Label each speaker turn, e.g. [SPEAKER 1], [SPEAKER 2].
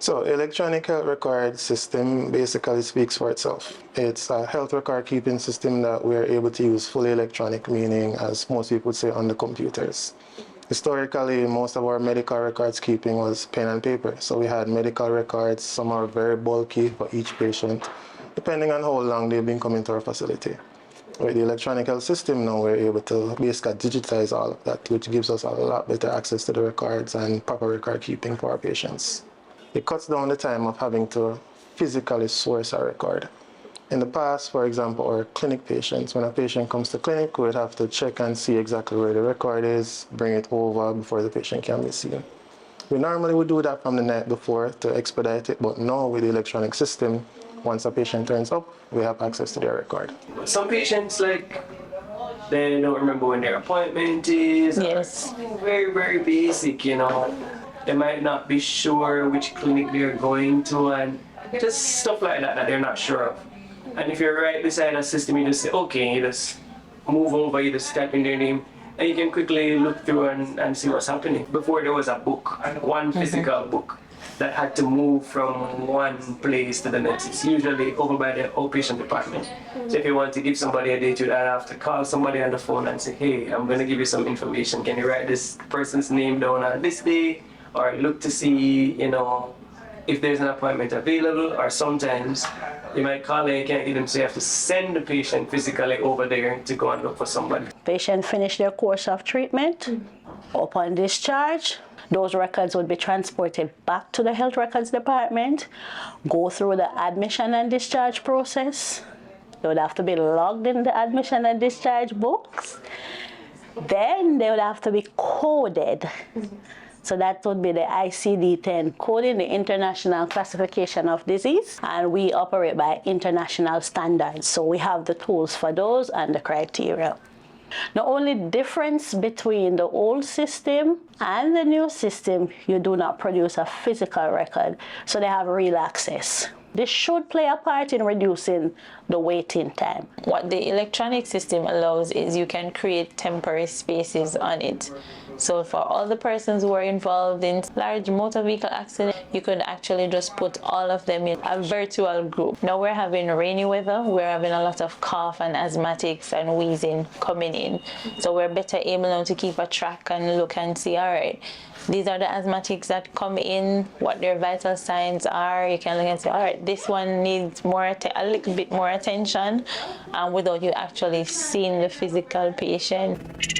[SPEAKER 1] So electronic health record system basically speaks for itself. It's a health record keeping system that we're able to use fully electronic, meaning, as most people would say, on the computers. Historically, most of our medical records keeping was pen and paper. So we had medical records, some are very bulky for each patient, depending on how long they've been coming to our facility. With the electronic health system now, we're able to basically digitize all of that, which gives us a lot better access to the records and proper record keeping for our patients. It cuts down the time of having to physically source a record. In the past, for example, our clinic patients, when a patient comes to clinic, we'd have to check and see exactly where the record is, bring it over before the patient can be seen. We normally would do that from the night before to expedite it, but now with the electronic system, once a patient turns up, we have access to their record.
[SPEAKER 2] Some patients, like, they don't remember when their appointment is.
[SPEAKER 3] Yes.
[SPEAKER 2] Something very, very basic, you know. They might not be sure which clinic they're going to, and just stuff like that they're not sure of. And if you're right beside a system, you just say, okay, you just move over, you just type in their name, and you can quickly look through and see what's happening. Before there was a book, one physical book, that had to move from one place to the next. It's usually over by the outpatient department. So if you want to give somebody a date, you'd have to call somebody on the phone and say, hey, I'm going to give you some information. Can you write this person's name down on this day? Or look to see, you know, if there's an appointment available. Or sometimes you might call and you can't get them, so you have to send the patient physically over there to go and look for somebody.
[SPEAKER 3] Patient finish their course of treatment. Upon discharge, those records would be transported back to the health records department, go through the admission and discharge process. They would have to be logged in the admission and discharge books. Then they would have to be coded. So that would be the ICD-10 coding, the International Classification of Disease, and we operate by international standards. So we have the tools for those and the criteria. The only difference between the old system and the new system, you do not produce a physical record, so they have real access. This should play a part in reducing the waiting time.
[SPEAKER 4] What the electronic system allows is you can create temporary spaces on it. So for all the persons who are involved in large motor vehicle accidents, you could actually just put all of them in a virtual group. Now we're having rainy weather, we're having a lot of cough and asthmatics and wheezing coming in. So we're better able now to keep a track and look and see, all right, these are the asthmatics that come in, what their vital signs are. You can look and say, all right, this one needs a little bit more attention, without you actually seeing the physical patient.